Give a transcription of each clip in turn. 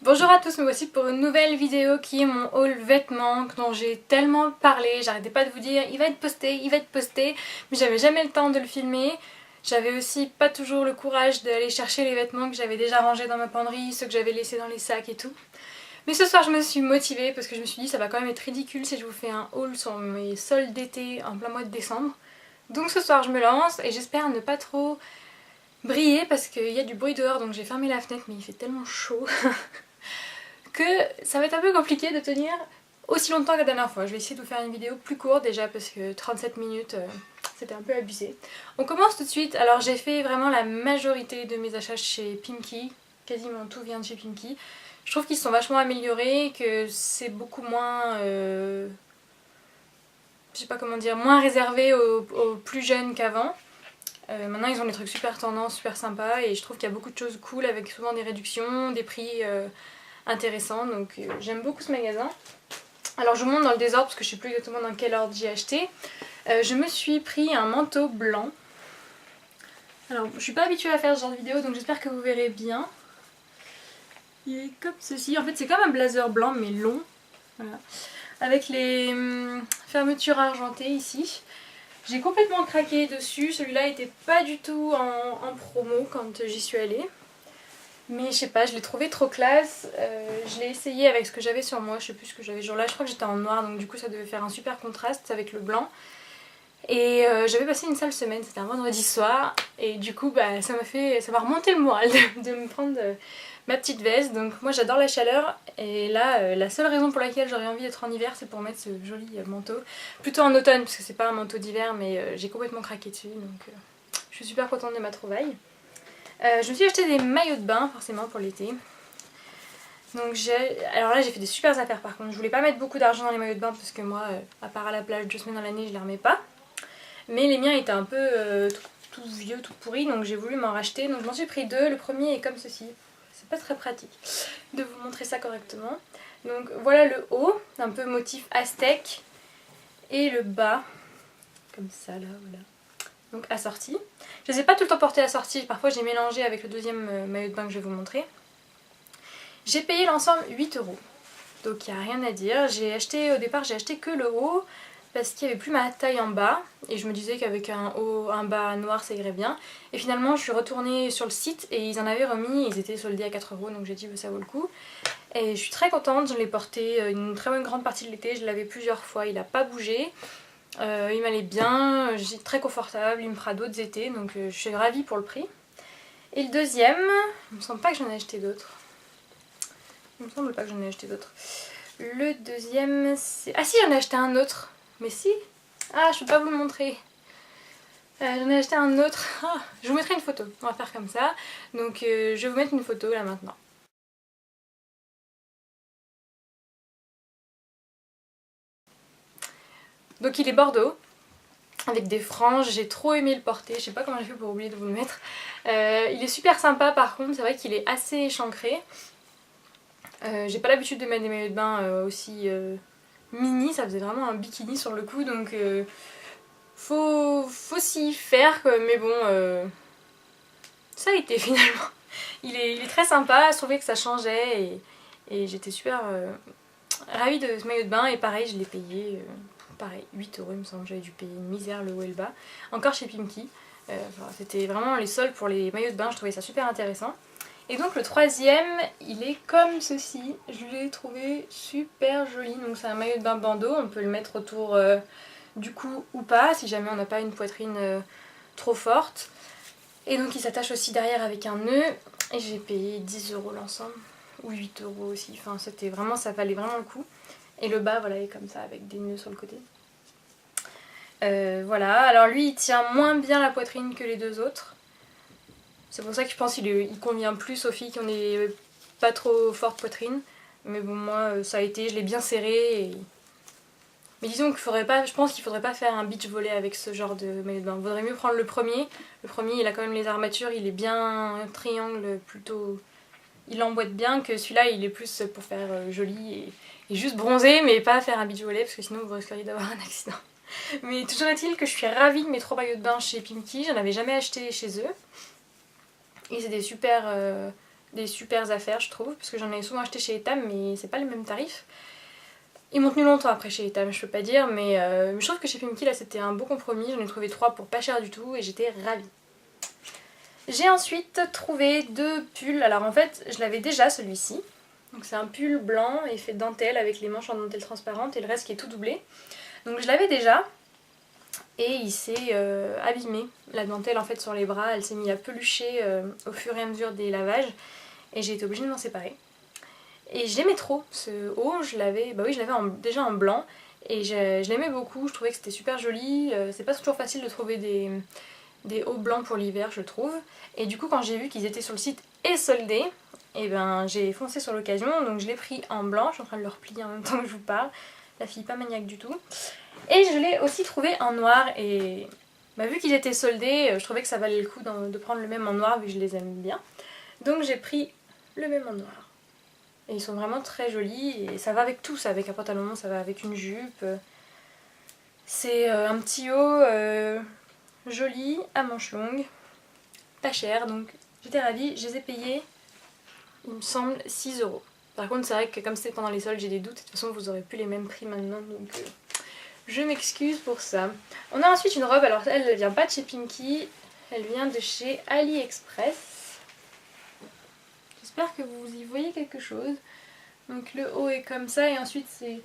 Bonjour à tous, me voici pour une nouvelle vidéo qui est mon haul vêtements dont j'ai tellement parlé, j'arrêtais pas de vous dire il va être posté, mais j'avais jamais le temps de le filmer. J'avais aussi pas toujours le courage d'aller chercher les vêtements que j'avais déjà rangés dans ma penderie, ceux que j'avais laissés dans les sacs et tout. Mais ce soir je me suis motivée parce que je me suis dit ça va quand même être ridicule si je vous fais un haul sur mes soldes d'été en plein mois de décembre. Donc ce soir je me lance et j'espère ne pas trop briller parce qu'il y a du bruit dehors, donc j'ai fermé la fenêtre mais il fait tellement chaud que ça va être un peu compliqué de tenir aussi longtemps que la dernière fois. Je vais essayer de vous faire une vidéo plus courte déjà parce que 37 minutes c'était un peu abusé. On commence tout de suite. Alors j'ai fait vraiment la majorité de mes achats chez Pimkie, quasiment tout vient de chez Pimkie. Je trouve qu'ils sont vachement améliorés, que c'est beaucoup moins je sais pas comment dire, moins réservé aux plus jeunes qu'avant. Maintenant ils ont des trucs super tendance, super sympas et je trouve qu'il y a beaucoup de choses cool avec souvent des réductions, des prix intéressants, donc j'aime beaucoup ce magasin. Alors je vous montre dans le désordre parce que je sais plus exactement dans quel ordre j'ai acheté. Je me suis pris un manteau blanc. Alors je suis pas habituée à faire ce genre de vidéo donc j'espère que vous verrez bien. Il est comme ceci, en fait c'est comme un blazer blanc mais long. Voilà. Avec les fermetures argentées ici. J'ai complètement craqué dessus, celui-là était pas du tout en promo quand j'y suis allée. Mais je sais pas, je l'ai trouvé trop classe, je l'ai essayé avec ce que j'avais sur moi, je sais plus ce que j'avais ce jour-là, je crois que j'étais en noir donc du coup ça devait faire un super contraste avec le blanc. Et j'avais passé une sale semaine, c'était un vendredi soir et du coup bah, ça m'a remonté le moral de me prendre ma petite veste. Donc moi j'adore la chaleur et là la seule raison pour laquelle j'aurais envie d'être en hiver c'est pour mettre ce joli manteau. Plutôt en automne parce que c'est pas un manteau d'hiver mais j'ai complètement craqué dessus donc je suis super contente de ma trouvaille. Je me suis acheté des maillots de bain forcément pour l'été. Donc alors là j'ai fait des super affaires par contre. Je voulais pas mettre beaucoup d'argent dans les maillots de bain parce que moi à part à la plage 2 semaines dans l'année je les remets pas. Mais les miens étaient un peu tout vieux, tout pourris donc j'ai voulu m'en racheter. Donc je m'en suis pris deux. Le premier est comme ceci. C'est pas très pratique de vous montrer ça correctement. Donc voilà le haut, un peu motif aztèque. Et le bas, comme ça là, voilà. Donc assorti. Je les ai pas tout le temps portés assortis, parfois j'ai mélangé avec le deuxième maillot de bain que je vais vous montrer. J'ai payé l'ensemble 8 €. Donc il n'y a rien à dire. Au départ j'ai acheté que le haut parce qu'il n'y avait plus ma taille en bas et je me disais qu'avec un haut, un bas noir ça irait bien. Et finalement je suis retournée sur le site et ils en avaient remis, ils étaient soldés à 4 € donc j'ai dit ça vaut le coup. Et je suis très contente, je l'ai porté une très bonne grande partie de l'été, je l'avais plusieurs fois, il n'a pas bougé. Il m'allait bien, j'ai très confortable, il me fera d'autres étés donc je suis ravie pour le prix. Et le deuxième, il me semble pas que j'en ai acheté d'autres. Il me semble pas que j'en ai acheté d'autres. Le deuxième c'est... Ah si, j'en ai acheté un autre. Mais si. Ah, je peux pas vous le montrer. J'en ai acheté un autre. Ah, je vous mettrai une photo, on va faire comme ça. Donc je vais vous mettre une photo là maintenant. Donc il est bordeaux. Avec des franges, j'ai trop aimé le porter, je sais pas comment j'ai fait pour oublier de vous le mettre. Il est super sympa par contre, c'est vrai qu'il est assez échancré. J'ai pas l'habitude de mettre des maillots de bain aussi mini, ça faisait vraiment un bikini sur le coup donc faut s'y faire quoi. Mais bon ça a été finalement. Il est très sympa, je trouvais que ça changeait et j'étais super ravie de ce maillot de bain et pareil je l'ai payé. Pareil, 8 € il me semble, j'avais dû payer une misère le haut et le bas. Encore chez Pimkie. C'était vraiment les soldes pour les maillots de bain, je trouvais ça super intéressant. Et donc le troisième, il est comme ceci. Je l'ai trouvé super joli. Donc c'est un maillot de bain bandeau, on peut le mettre autour du cou ou pas, si jamais on n'a pas une poitrine trop forte. Et donc il s'attache aussi derrière avec un nœud. Et j'ai payé 10 € l'ensemble, ou 8 € aussi. Enfin c'était vraiment, ça valait vraiment le coup. Et le bas voilà est comme ça avec des nœuds sur le côté. Voilà, alors lui il tient moins bien la poitrine que les deux autres. C'est pour ça que je pense qu'il convient plus aux filles qui ont des pas trop fortes poitrines. Mais bon moi ça a été, je l'ai bien serré. Mais disons qu'il faudrait pas, je pense qu'il faudrait pas faire un beach volley avec ce genre de maillot de bain. Il vaudrait mieux prendre le premier. Le premier il a quand même les armatures, il est bien triangle plutôt... Il emboîte bien, que celui-là il est plus pour faire joli et juste bronzer mais pas faire un beach volley parce que sinon vous risqueriez d'avoir un accident. Mais toujours est-il que je suis ravie de mes 3 maillots de bain chez Pimkie, j'en avais jamais acheté chez eux. Ils étaient super des super affaires je trouve, parce que j'en ai souvent acheté chez Etam mais c'est pas les mêmes tarifs. Ils m'ont tenu longtemps après chez Etam, je peux pas dire, mais je trouve que chez Pimkie là c'était un beau compromis, j'en ai trouvé 3 pour pas cher du tout et j'étais ravie. J'ai ensuite trouvé 2 pulls, alors en fait je l'avais déjà celui-ci, donc c'est un pull blanc et fait de dentelle avec les manches en dentelle transparente et le reste qui est tout doublé. Donc je l'avais déjà et il s'est abîmé, la dentelle en fait sur les bras, elle s'est mise à pelucher au fur et à mesure des lavages et j'ai été obligée de m'en séparer. Et j'aimais trop ce haut, je l'avais déjà en blanc et je l'aimais beaucoup, je trouvais que c'était super joli, c'est pas toujours facile de trouver des hauts blancs pour l'hiver je trouve. Et du coup quand j'ai vu qu'ils étaient sur le site et soldés, et ben j'ai foncé sur l'occasion, donc je l'ai pris en blanc, je suis en train de le replier en même temps que je vous parle, la fille pas maniaque du tout. Et je l'ai aussi trouvé en noir et vu qu'ils étaient soldés, je trouvais que ça valait le coup de prendre le même en noir vu que je les aime bien. Donc j'ai pris le même en noir. Et ils sont vraiment très jolis et ça va avec tout, ça va avec un pantalon, ça va avec une jupe. C'est un petit haut joli à manches longues, pas cher, donc j'étais ravie. Je les ai payés, il me semble, 6 €. Par contre c'est vrai que comme c'était pendant les soldes j'ai des doutes, de toute façon vous aurez plus les mêmes prix maintenant, donc je m'excuse pour ça. On a ensuite une robe, alors elle vient pas de chez Pimkie, elle vient de chez AliExpress. J'espère que vous y voyez quelque chose. Donc le haut est comme ça et ensuite c'est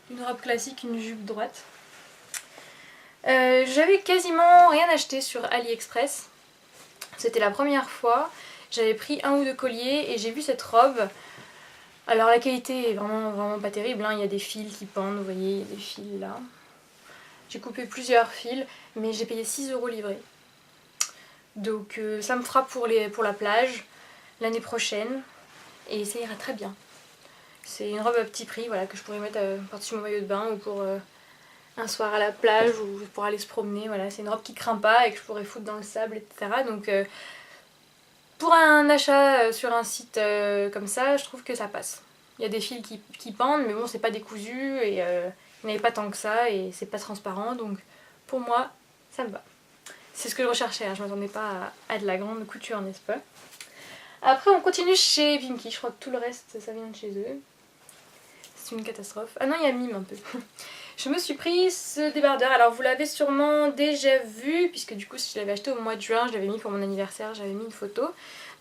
une robe classique, une jupe droite. J'avais quasiment rien acheté sur AliExpress. C'était la première fois. J'avais pris 1 ou 2 colliers et j'ai vu cette robe. Alors la qualité est vraiment pas terrible, hein. Il y a des fils qui pendent, vous voyez, il y a des fils là. J'ai coupé plusieurs fils, mais j'ai payé 6 € livré. Donc ça me fera pour la plage l'année prochaine et ça ira très bien. C'est une robe à petit prix, voilà, que je pourrais mettre par-dessus mon maillot de bain ou pour un soir à la plage ou pour aller se promener. Voilà, c'est une robe qui craint pas et que je pourrais foutre dans le sable, etc. Donc pour un achat sur un site comme ça, je trouve que ça passe. Il y a des fils qui pendent, mais bon, c'est pas décousu et il n'y en avait pas tant que ça et c'est pas transparent. Donc pour moi, ça me va. C'est ce que je recherchais, hein. Je m'attendais pas à de la grande couture, n'est-ce pas? Après, on continue chez Pimkie. Je crois que tout le reste, ça vient de chez eux. C'est une catastrophe. Ah non, il y a Mime un peu. Je me suis pris ce débardeur. Alors vous l'avez sûrement déjà vu, puisque du coup si je l'avais acheté au mois de juin, je l'avais mis pour mon anniversaire, j'avais mis une photo.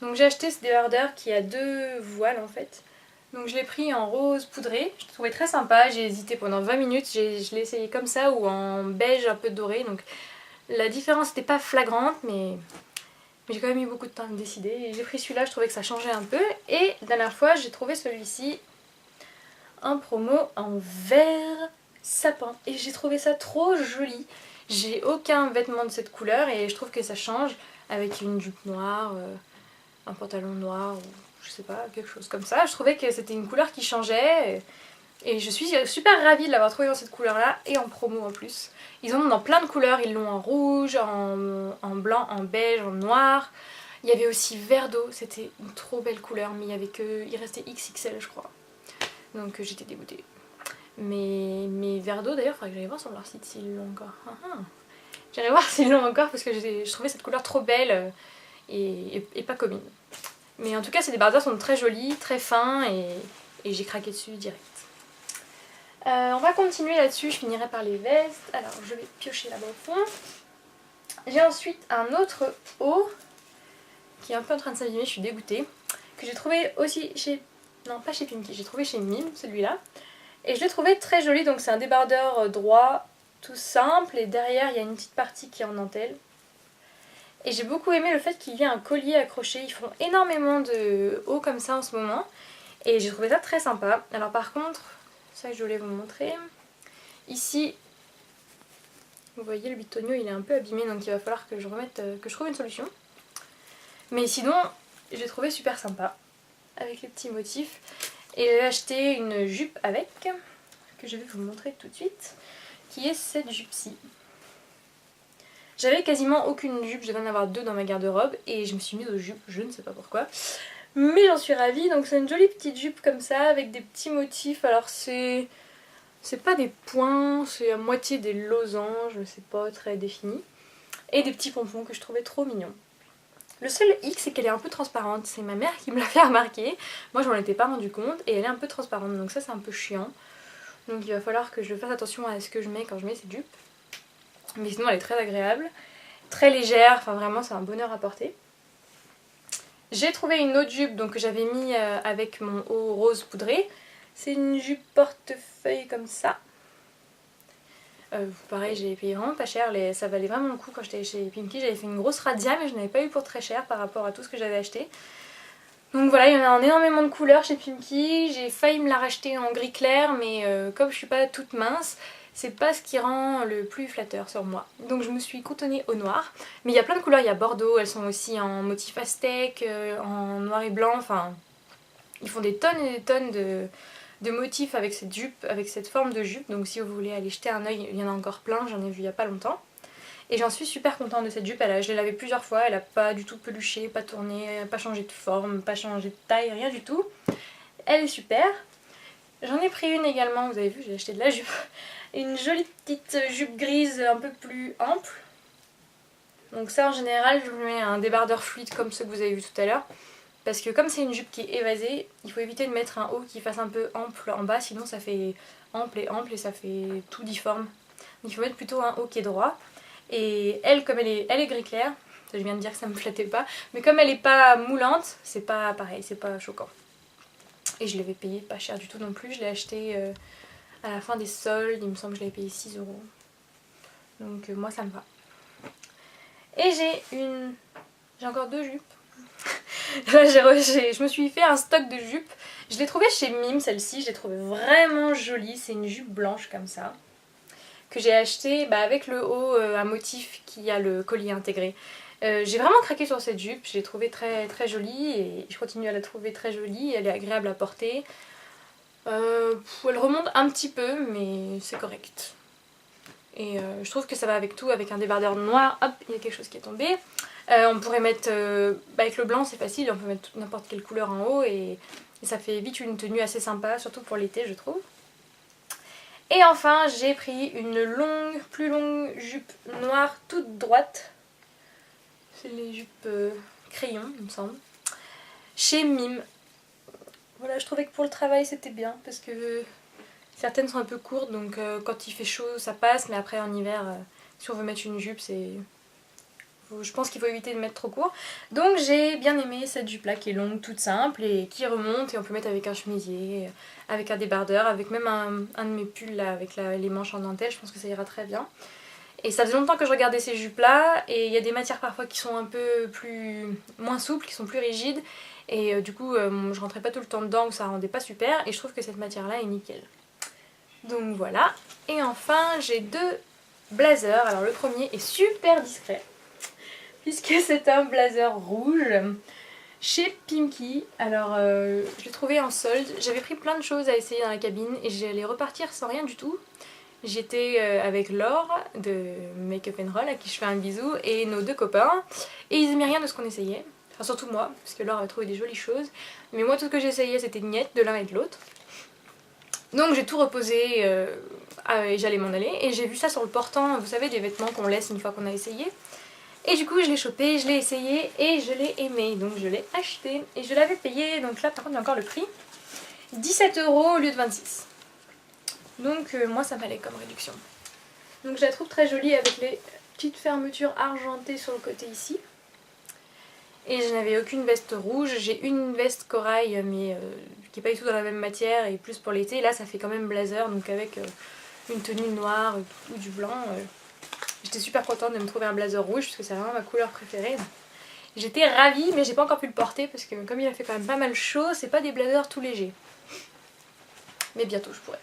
Donc j'ai acheté ce débardeur qui a 2 voiles en fait. Donc je l'ai pris en rose poudré, je le trouvais très sympa, j'ai hésité pendant 20 minutes, je l'ai essayé comme ça ou en beige un peu doré. Donc la différence n'était pas flagrante, mais j'ai quand même eu beaucoup de temps à me décider. Et j'ai pris celui-là, je trouvais que ça changeait un peu. Et la dernière fois j'ai trouvé celui-ci en promo en vert sapin et j'ai trouvé ça trop joli. J'ai aucun vêtement de cette couleur et je trouve que ça change avec une jupe noire, un pantalon noir ou je sais pas, quelque chose comme ça. Je trouvais que c'était une couleur qui changeait et je suis super ravie de l'avoir trouvé dans cette couleur là et en promo en plus. Ils en ont dans plein de couleurs, ils l'ont en rouge, en blanc, en beige, en noir. Il y avait aussi vert d'eau, c'était une trop belle couleur mais il restait XXL je crois. Donc j'étais dégoûtée. Mais verre d'eau d'ailleurs, il faudrait que j'aille voir sur leur site s'ils l'ont encore. J'irai voir s'ils l'ont encore parce que je trouvais cette couleur trop belle et pas commune. Mais en tout cas ces débardeurs sont très jolis, très fins et j'ai craqué dessus direct. On va continuer là-dessus, je finirai par les vestes. Alors je vais piocher là-bas au fond. J'ai ensuite un autre haut qui est un peu en train de s'abîmer, je suis dégoûtée. Que j'ai trouvé aussi chez... Non, pas chez Pimkie, j'ai trouvé chez Mime, celui-là. Et je l'ai trouvé très joli, donc c'est un débardeur droit, tout simple. Et derrière, il y a une petite partie qui est en dentelle. Et j'ai beaucoup aimé le fait qu'il y ait un collier accroché. Ils font énormément de hauts comme ça en ce moment. Et j'ai trouvé ça très sympa. Alors par contre, ça que je voulais vous montrer. Ici, vous voyez le bitonio, il est un peu abîmé, donc il va falloir que je trouve une solution. Mais sinon, j'ai trouvé super sympa. Avec les petits motifs et j'ai acheté une jupe avec que je vais vous montrer tout de suite qui est cette jupe-ci. J'avais quasiment aucune jupe, je devais en avoir 2 dans ma garde-robe et je me suis mise aux jupes, je ne sais pas pourquoi, mais j'en suis ravie. Donc c'est une jolie petite jupe comme ça avec des petits motifs. Alors c'est pas des points, c'est à moitié des losanges, c'est pas très défini, et des petits pompons que je trouvais trop mignons. Le seul hic c'est qu'elle est un peu transparente, c'est ma mère qui me l'a fait remarquer. Moi je m'en étais pas rendu compte et elle est un peu transparente donc ça c'est un peu chiant. Donc il va falloir que je fasse attention à ce que je mets quand je mets cette jupe. Mais sinon elle est très agréable, très légère, enfin vraiment c'est un bonheur à porter. J'ai trouvé une autre jupe donc, que j'avais mis avec mon haut rose poudré. C'est une jupe portefeuille comme ça. Pareil, j'ai payé vraiment pas cher, ça valait vraiment le coup quand j'étais chez Pimkie. J'avais fait une grosse razzia mais je n'avais pas eu pour très cher par rapport à tout ce que j'avais acheté. Donc voilà, il y en a en énormément de couleurs chez Pimkie. J'ai failli me la racheter en gris clair mais comme je suis pas toute mince, c'est pas ce qui rend le plus flatteur sur moi. Donc je me suis cantonnée au noir. Mais il y a plein de couleurs, il y a bordeaux, elles sont aussi en motif aztèque, en noir et blanc, enfin... Ils font des tonnes et des tonnes de motifs avec cette jupe, avec cette forme de jupe. Donc si vous voulez aller jeter un oeil, il y en a encore plein, j'en ai vu il y a pas longtemps. Et j'en suis super contente de cette jupe, je l'ai lavée plusieurs fois, elle a pas du tout peluché, pas tourné, pas changé de forme, pas changé de taille, rien du tout. Elle est super. J'en ai pris une également, vous avez vu, j'ai acheté de la jupe. Une jolie petite jupe grise un peu plus ample. Donc ça en général je mets un débardeur fluide comme ceux que vous avez vu tout à l'heure. Parce que comme c'est une jupe qui est évasée, il faut éviter de mettre un haut qui fasse un peu ample en bas, sinon ça fait ample et ça fait tout difforme. Donc il faut mettre plutôt un haut qui est droit. Et elle, comme elle est gris clair, je viens de dire que ça me flattait pas, mais comme elle est pas moulante, c'est pas pareil, c'est pas choquant. Et je l'avais payé pas cher du tout non plus, je l'ai acheté à la fin des soldes, il me semble que je l'avais payé 6 €. Donc moi ça me va. Et j'ai encore 2 jupes. Là je me suis fait un stock de jupes. Je l'ai trouvée chez Mime celle-ci, je l'ai trouvée vraiment jolie. C'est une jupe blanche comme ça. Que j'ai acheté avec le haut à motif qui a le collier intégré. J'ai vraiment craqué sur cette jupe, je l'ai trouvée très très jolie et je continue à la trouver très jolie. Elle est agréable à porter. Elle remonte un petit peu mais c'est correct. Et je trouve que ça va avec tout, avec un débardeur noir, hop, il y a quelque chose qui est tombé. On pourrait mettre, avec le blanc c'est facile, on peut mettre n'importe quelle couleur en haut et ça fait vite une tenue assez sympa, surtout pour l'été je trouve. Et enfin j'ai pris une plus longue jupe noire toute droite. C'est les jupes crayon il me semble. Chez Mime. Voilà, je trouvais que pour le travail c'était bien parce que certaines sont un peu courtes donc quand il fait chaud ça passe, mais après en hiver si on veut mettre une jupe c'est... Je pense qu'il faut éviter de mettre trop court. Donc j'ai bien aimé cette jupe là qui est longue, toute simple et qui remonte et on peut mettre avec un chemisier, avec un débardeur, avec même un de mes pulls là avec les manches en dentelle, je pense que ça ira très bien. Et ça faisait longtemps que je regardais ces jupes là et il y a des matières parfois qui sont un peu moins souples, qui sont plus rigides et du coup je rentrais pas tout le temps dedans ou ça rendait pas super et je trouve que cette matière là est nickel. Donc voilà. Et enfin j'ai 2 blazers. Alors le premier est super discret puisque c'est un blazer rouge chez Pimkie. Alors je l'ai trouvé en solde, j'avais pris plein de choses à essayer dans la cabine et j'allais repartir sans rien du tout. J'étais avec Laure de Make Up and Roll à qui je fais un bisou et nos 2 copains et ils aimaient rien de ce qu'on essayait, enfin surtout moi parce que Laure avait trouvé des jolies choses mais moi tout ce que j'essayais c'était niette de l'un et de l'autre. Donc j'ai tout reposé et j'allais m'en aller et j'ai vu ça sur le portant, vous savez, des vêtements qu'on laisse une fois qu'on a essayé. Et du coup je l'ai chopé, je l'ai essayé et je l'ai aimé, donc je l'ai acheté et je l'avais payé, donc là par contre il y a encore le prix, 17 € au lieu de 26. Donc moi ça m'allait comme réduction. Donc je la trouve très jolie avec les petites fermetures argentées sur le côté ici. Et je n'avais aucune veste rouge, j'ai une veste corail mais qui n'est pas du tout dans la même matière et plus pour l'été. Là ça fait quand même blazer, donc avec une tenue noire ou du blanc. J'étais super contente de me trouver un blazer rouge parce que c'est vraiment ma couleur préférée. J'étais ravie mais j'ai pas encore pu le porter parce que comme il a fait quand même pas mal chaud, c'est pas des blazers tout légers. Mais bientôt je pourrai.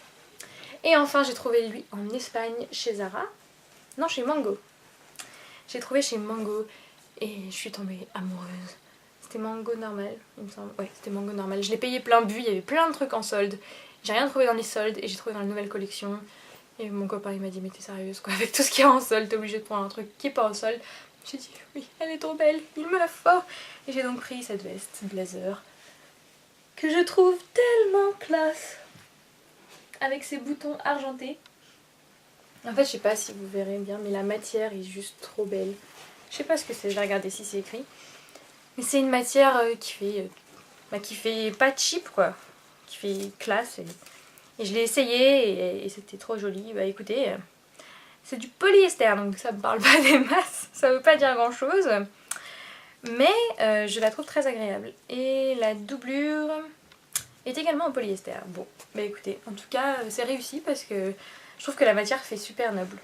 Et enfin j'ai trouvé lui en Espagne chez Zara. Non, chez Mango. J'ai trouvé chez Mango et je suis tombée amoureuse. C'était Mango normal, il me semble. Ouais, c'était Mango normal. Je l'ai payé plein but, il y avait plein de trucs en solde. J'ai rien trouvé dans les soldes et j'ai trouvé dans la nouvelle collection. Et mon copain il m'a dit mais t'es sérieuse quoi, avec tout ce qu'il y a en solde t'es obligée de prendre un truc qui est pas en solde. J'ai dit oui, elle est trop belle, il me la faut. Et j'ai donc pris cette veste blazer que je trouve tellement classe avec ses boutons argentés. En fait je sais pas si vous verrez bien mais la matière est juste trop belle. Je sais pas ce que c'est, je vais regarder si c'est écrit. Mais c'est une matière qui fait pas cheap quoi, qui fait classe. Et je l'ai essayé et c'était trop joli. Bah écoutez, c'est du polyester donc ça me parle pas des masses, ça veut pas dire grand chose. Mais je la trouve très agréable. Et la doublure est également en polyester. Bon, bah écoutez, en tout cas c'est réussi parce que je trouve que la matière fait super noble.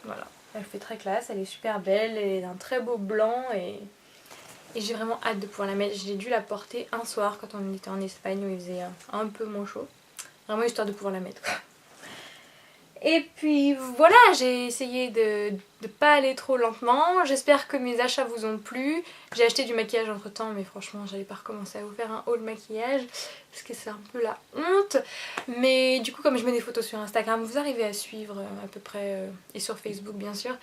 Voilà, elle fait très classe, elle est super belle, elle est d'un très beau blanc et j'ai vraiment hâte de pouvoir la mettre. J'ai dû la porter un soir quand on était en Espagne où il faisait un peu moins chaud. Vraiment histoire de pouvoir la mettre quoi. Et puis voilà, j'ai essayé de pas aller trop lentement. J'espère que mes achats vous ont plu. J'ai acheté du maquillage entre temps, mais franchement j'allais pas recommencer à vous faire un haul maquillage parce que c'est un peu la honte. Mais du coup comme je mets des photos sur Instagram, vous arrivez à suivre à peu près, et sur Facebook bien sûr,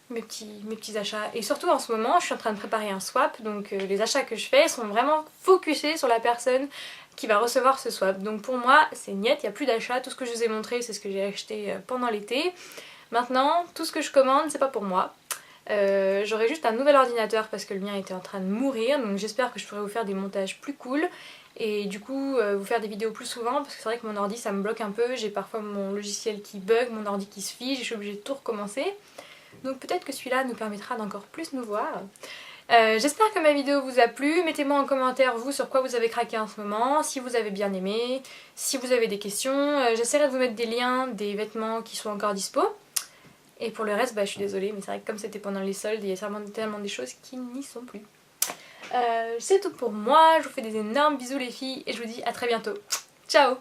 mes petits achats. Et surtout en ce moment je suis en train de préparer un swap, donc les achats que je fais sont vraiment focusés sur la personne qui va recevoir ce swap. Donc pour moi c'est niet, il n'y a plus d'achat, tout ce que je vous ai montré c'est ce que j'ai acheté pendant l'été. Maintenant tout ce que je commande c'est pas pour moi. J'aurai juste un nouvel ordinateur parce que le mien était en train de mourir, donc j'espère que je pourrai vous faire des montages plus cool et du coup vous faire des vidéos plus souvent parce que c'est vrai que mon ordi ça me bloque un peu, j'ai parfois mon logiciel qui bug, mon ordi qui se fige, je suis obligée de tout recommencer. Donc peut-être que celui-là nous permettra d'encore plus nous voir. J'espère que ma vidéo vous a plu, mettez-moi en commentaire vous sur quoi vous avez craqué en ce moment, si vous avez bien aimé, si vous avez des questions, j'essaierai de vous mettre des liens des vêtements qui sont encore dispo. Et pour le reste, bah, je suis désolée, mais c'est vrai que comme c'était pendant les soldes, il y a tellement des choses qui n'y sont plus. C'est tout pour moi, je vous fais des énormes bisous les filles et je vous dis à très bientôt. Ciao!